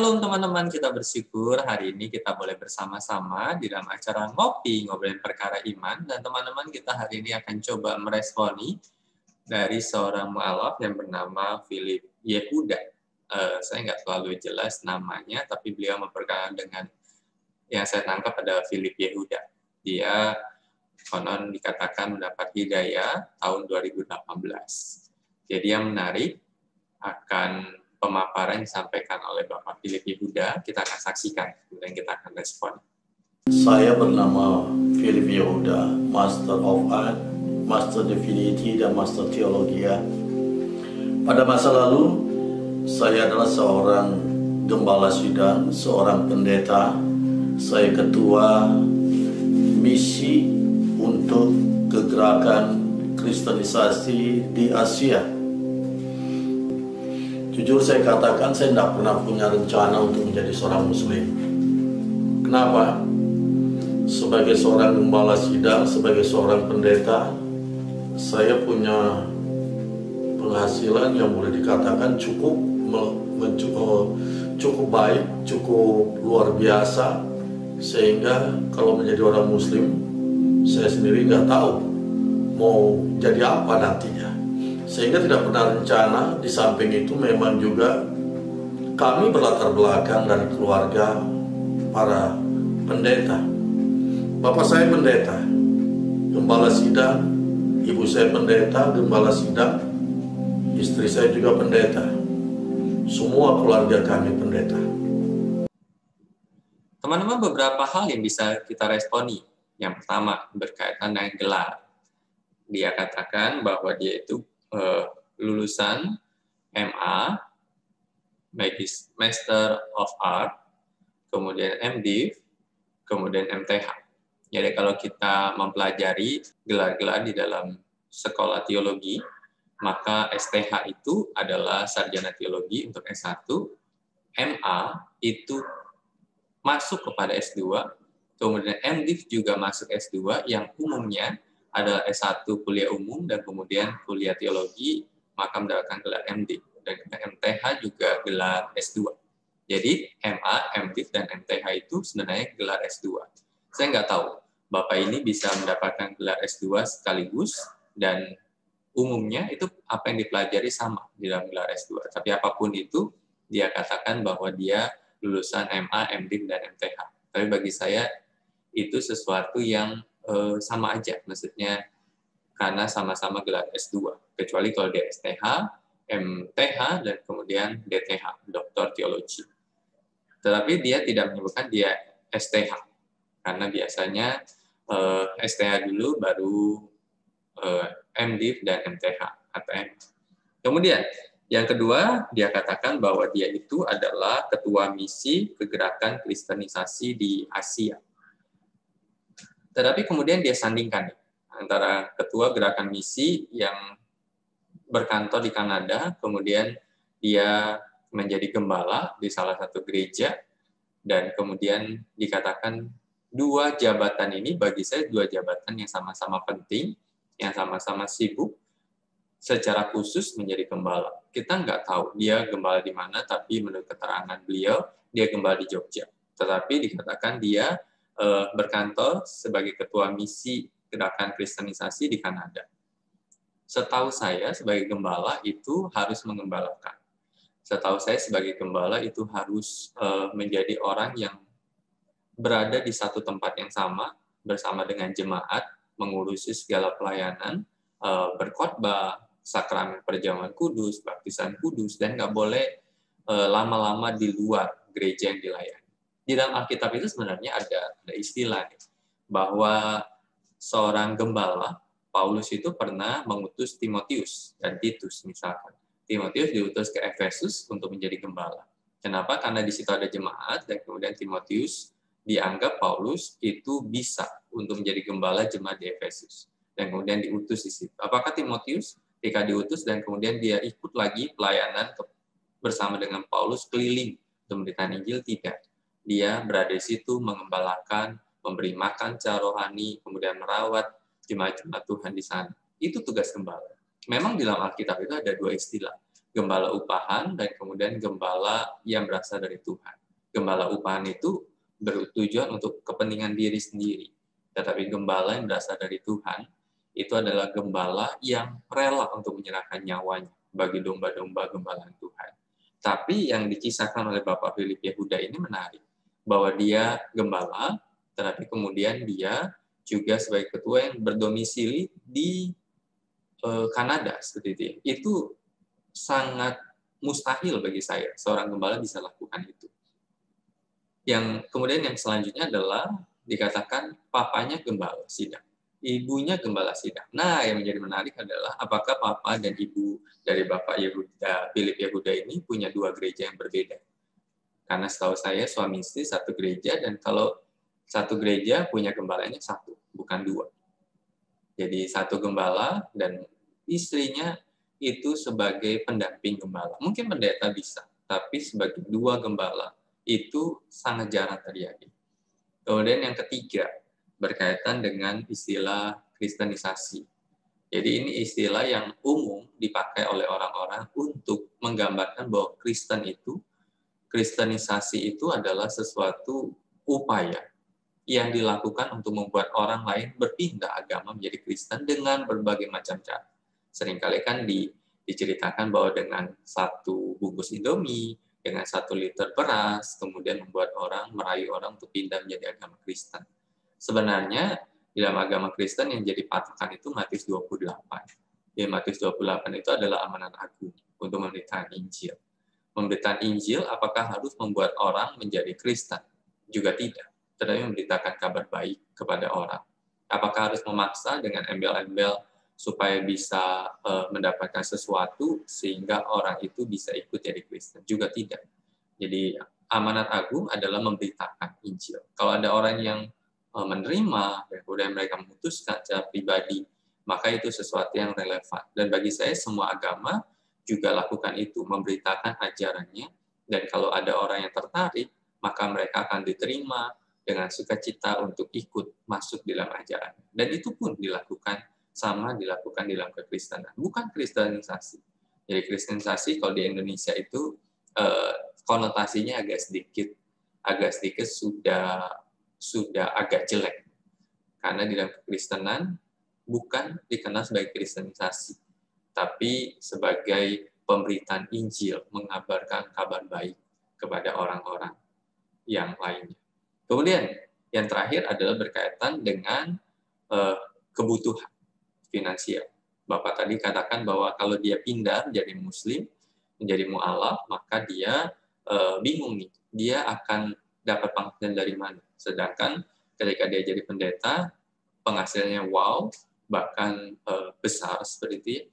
Shalom teman-teman, kita bersyukur hari ini kita boleh bersama-sama di dalam acara ngopi, ngobrolin perkara iman, dan teman-teman kita hari ini akan coba meresponi dari seorang mualaf yang bernama Philip Yehuda. Saya nggak terlalu jelas namanya, tapi beliau memperkenalkan dengan yang saya tangkap pada Philip Yehuda. Dia konon dikatakan mendapat hidayah tahun 2018. Jadi yang menarik akan pemaparan yang disampaikan oleh Bapak Philip Yehuda, kita akan saksikan, kemudian kita akan respon. Saya bernama Philip Yehuda, Master of Art, Master Divinity, dan Master Teologia. Pada masa lalu, saya adalah seorang gembala sidang, seorang pendeta. Saya ketua misi untuk kegerakan kristenisasi di Asia. Jujur saya katakan, saya tidak pernah punya rencana untuk menjadi seorang muslim. Kenapa? Sebagai seorang gembala sidang, sebagai seorang pendeta, saya punya penghasilan yang boleh dikatakan cukup baik, cukup luar biasa, sehingga kalau menjadi orang muslim, saya sendiri nggak tahu mau jadi apa nantinya. Sehingga tidak pernah rencana. Di samping itu memang juga kami berlatar belakang dari keluarga para pendeta. Bapak saya pendeta, gembala sidang, ibu saya pendeta, gembala sidang, istri saya juga pendeta. Semua keluarga kami pendeta. Teman-teman, beberapa hal yang bisa kita responi. Yang pertama, berkaitan dengan gelar. Dia katakan bahwa dia itu lulusan MA, Master of Art, kemudian MDiv, kemudian MTH. Jadi kalau kita mempelajari gelar-gelar di dalam sekolah teologi, maka STH itu adalah sarjana teologi untuk S1, MA itu masuk kepada S2, kemudian MDiv juga masuk S2 yang umumnya adalah S1 kuliah umum dan kemudian kuliah teologi, maka mendapatkan gelar MD. Dan MTH juga gelar S2. Jadi MA, MDiv, dan MTH itu sebenarnya gelar S2. Saya nggak tahu, Bapak ini bisa mendapatkan gelar S2 sekaligus, dan umumnya itu apa yang dipelajari sama di dalam gelar S2. Tapi apapun itu, dia katakan bahwa dia lulusan MA, MDiv, dan MTH. Tapi bagi saya, itu sesuatu yang sama aja, maksudnya karena sama-sama gelar S2, kecuali kalau dia STH, MTH, dan kemudian DTH, Doktor Teologi. Tetapi dia tidak menyebutkan dia STH, karena biasanya STH dulu, baru MDiv dan MTH atau M. Kemudian, yang kedua, dia katakan bahwa dia itu adalah ketua misi kegerakan kristenisasi di Asia. Tetapi kemudian dia sandingkan antara ketua gerakan misi yang berkantor di Kanada, kemudian dia menjadi gembala di salah satu gereja, dan kemudian dikatakan dua jabatan ini bagi saya dua jabatan yang sama-sama penting, yang sama-sama sibuk, secara khusus menjadi gembala. Kita nggak tahu dia gembala di mana, tapi menurut keterangan beliau, dia gembala di Jogja. Tetapi dikatakan dia berkantor sebagai ketua misi gerakan kristenisasi di Kanada. Setahu saya sebagai gembala itu harus mengembalakan. Setahu saya sebagai gembala itu harus menjadi orang yang berada di satu tempat yang sama bersama dengan jemaat, mengurusi segala pelayanan, berkhotbah, sakramen perjamuan kudus, baptisan kudus, dan nggak boleh lama-lama di luar gereja yang dilayani. Di dalam Alkitab itu sebenarnya ada istilah bahwa seorang gembala, Paulus itu pernah mengutus Timotius dan Titus misalkan. Timotius diutus ke Efesus untuk menjadi gembala. Kenapa? Karena di situ ada jemaat, dan kemudian Timotius dianggap Paulus itu bisa untuk menjadi gembala jemaat di Efesus. Dan kemudian diutus di situ. Apakah Timotius ketika diutus dan kemudian dia ikut lagi pelayanan bersama dengan Paulus keliling untuk memberitakan Injil? Tidak. Dia berada di situ mengembalakan, memberi makan secara rohani, kemudian merawat jemaat-jemaat Tuhan di sana. Itu tugas gembala. Memang di dalam Alkitab itu ada dua istilah, gembala upahan, dan kemudian gembala yang berasal dari Tuhan. Gembala upahan itu bertujuan untuk kepentingan diri sendiri. Tetapi gembala yang berasal dari Tuhan, itu adalah gembala yang rela untuk menyerahkan nyawanya bagi domba-domba gembalaan Tuhan. Tapi yang dikisahkan oleh Bapak Philip Yehuda ini menarik, bahwa dia gembala, tetapi kemudian dia juga sebagai ketua yang berdomisili di Kanada, seperti itu. Itu sangat mustahil bagi saya, seorang gembala bisa lakukan itu. Yang kemudian yang selanjutnya adalah dikatakan papanya gembala sidang, ibunya gembala sidang. Nah, yang menjadi menarik adalah apakah papa dan ibu dari Bapak Yehuda, Philip Yehuda ini punya dua gereja yang berbeda. Karena setahu saya suami istri satu gereja, dan kalau satu gereja punya gembalanya satu, bukan dua. Jadi satu gembala dan istrinya itu sebagai pendamping gembala. Mungkin pendeta bisa, tapi sebagai dua gembala itu sangat jarang terjadi. Kemudian yang ketiga, berkaitan dengan istilah kristenisasi. Jadi ini istilah yang umum dipakai oleh orang-orang untuk menggambarkan bahwa kristenisasi itu adalah sesuatu upaya yang dilakukan untuk membuat orang lain berpindah agama menjadi Kristen dengan berbagai macam cara. Seringkali kan diceritakan bahwa dengan satu bungkus Indomie, dengan 1 liter beras, kemudian membuat merayu orang untuk pindah menjadi agama Kristen. Sebenarnya di dalam agama Kristen yang jadi patokan itu Matius 28. Di Matius 28 itu adalah amanat agung untuk memberitakan Injil. Pemberitaan Injil apakah harus membuat orang menjadi Kristen? Juga tidak. Tetapi memberitakan kabar baik kepada orang. Apakah harus memaksa dengan embel-embel supaya bisa mendapatkan sesuatu sehingga orang itu bisa ikut jadi Kristen? Juga tidak. Jadi amanat agung adalah memberitakan Injil. Kalau ada orang yang menerima dan kemudian mereka memutuskan secara pribadi, maka itu sesuatu yang relevan. Dan bagi saya semua agama juga lakukan itu, memberitakan ajarannya, dan kalau ada orang yang tertarik, maka mereka akan diterima dengan sukacita untuk ikut masuk di dalam ajaran. Dan itu pun dilakukan di dalam kekristenan, bukan kristenisasi. Jadi kristenisasi kalau di Indonesia itu konotasinya agak sedikit sudah agak jelek. Karena di dalam kekristenan bukan dikenal sebagai kristenisasi, tapi sebagai pemberitaan Injil, mengabarkan kabar baik kepada orang-orang yang lainnya. Kemudian yang terakhir adalah berkaitan dengan kebutuhan finansial. Bapak tadi katakan bahwa kalau dia pindah menjadi Muslim, menjadi mu'alaf, maka dia bingung nih, dia akan dapat penghasilan dari mana. Sedangkan ketika dia jadi pendeta, penghasilannya wow, bahkan besar seperti itu.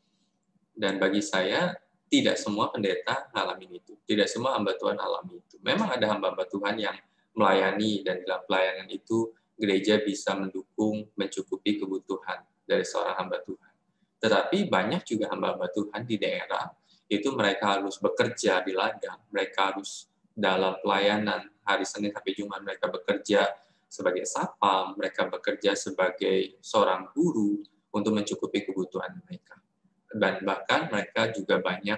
Dan bagi saya, tidak semua pendeta ngalamin itu. Tidak semua hamba Tuhan alami itu. Memang ada hamba Tuhan yang melayani, dan dalam pelayanan itu gereja bisa mendukung, mencukupi kebutuhan dari seorang hamba Tuhan. Tetapi banyak juga hamba-hamba Tuhan di daerah, itu mereka harus bekerja di ladang, mereka harus dalam pelayanan hari Senin sampai Jumat, mereka bekerja sebagai satpam, mereka bekerja sebagai seorang guru untuk mencukupi kebutuhan mereka. Dan bahkan mereka juga banyak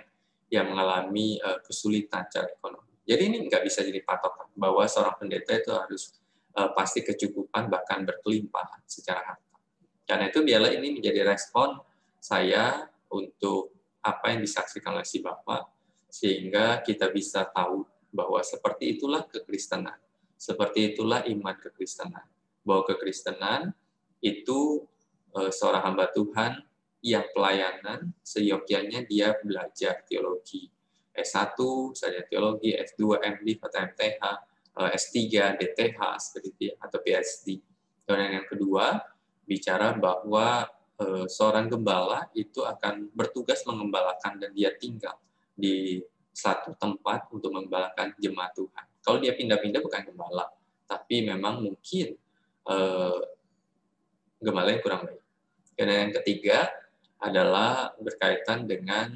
yang mengalami kesulitan secara ekonomi. Jadi ini nggak bisa jadi patokan bahwa seorang pendeta itu harus pasti kecukupan, bahkan berkelimpahan secara harta. Karena itu biarlah ini menjadi respon saya untuk apa yang disaksikan oleh si Bapak, sehingga kita bisa tahu bahwa seperti itulah kekristenan, seperti itulah iman kekristenan, bahwa kekristenan itu seorang hamba Tuhan yang pelayanan seyogyanya dia belajar teologi S1, sarjana teologi, S2, MD, atau MTH, S3, DTH, seperti itu, atau PhD. Dan yang kedua, bicara bahwa seorang gembala itu akan bertugas mengembalakan, dan dia tinggal di satu tempat untuk mengembalakan jemaat Tuhan. Kalau dia pindah-pindah bukan gembala, tapi memang mungkin gembala yang kurang baik. Dan yang ketiga adalah berkaitan dengan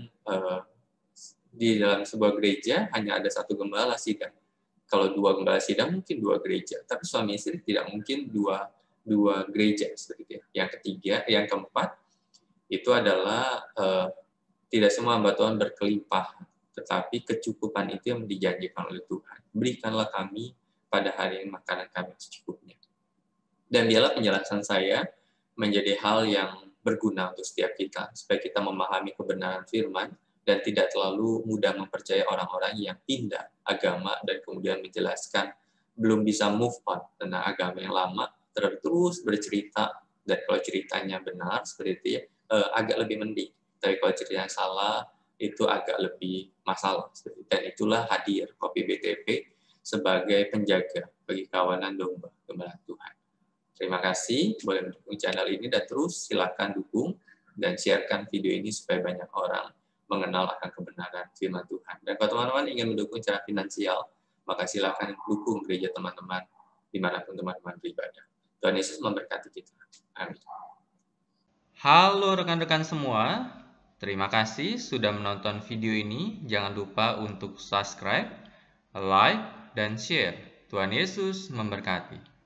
di dalam sebuah gereja hanya ada satu gembala sidang. Kalau dua gembala sidang mungkin dua gereja, tapi suami istri tidak mungkin dua gereja seperti itu. Yang ketiga, yang keempat itu adalah Tidak semua hamba Tuhan berkelimpahan, tetapi kecukupan itu yang dijanjikan oleh Tuhan. Berikanlah kami pada hari ini makanan kami secukupnya. Dan biarlah penjelasan saya menjadi hal yang berguna untuk setiap kita, supaya kita memahami kebenaran firman dan tidak terlalu mudah mempercayai orang-orang yang pindah agama dan kemudian menjelaskan belum bisa move on tentang agama yang lama, terus bercerita, dan kalau ceritanya benar seperti itu ya, agak lebih mending. Tapi kalau ceritanya salah, itu agak lebih masalah. Dan itulah hadir Kopi BTP sebagai penjaga bagi kawanan domba kebenaran Tuhan. Terima kasih boleh mendukung channel ini dan terus silakan dukung dan sharekan video ini supaya banyak orang mengenal akan kebenaran firman Tuhan. Dan kalau teman-teman ingin mendukung secara finansial, maka silakan dukung gereja teman-teman dimanapun teman-teman beribadah. Tuhan Yesus memberkati kita. Amin. Halo rekan-rekan semua, terima kasih sudah menonton video ini. Jangan lupa untuk subscribe, like, dan share. Tuhan Yesus memberkati.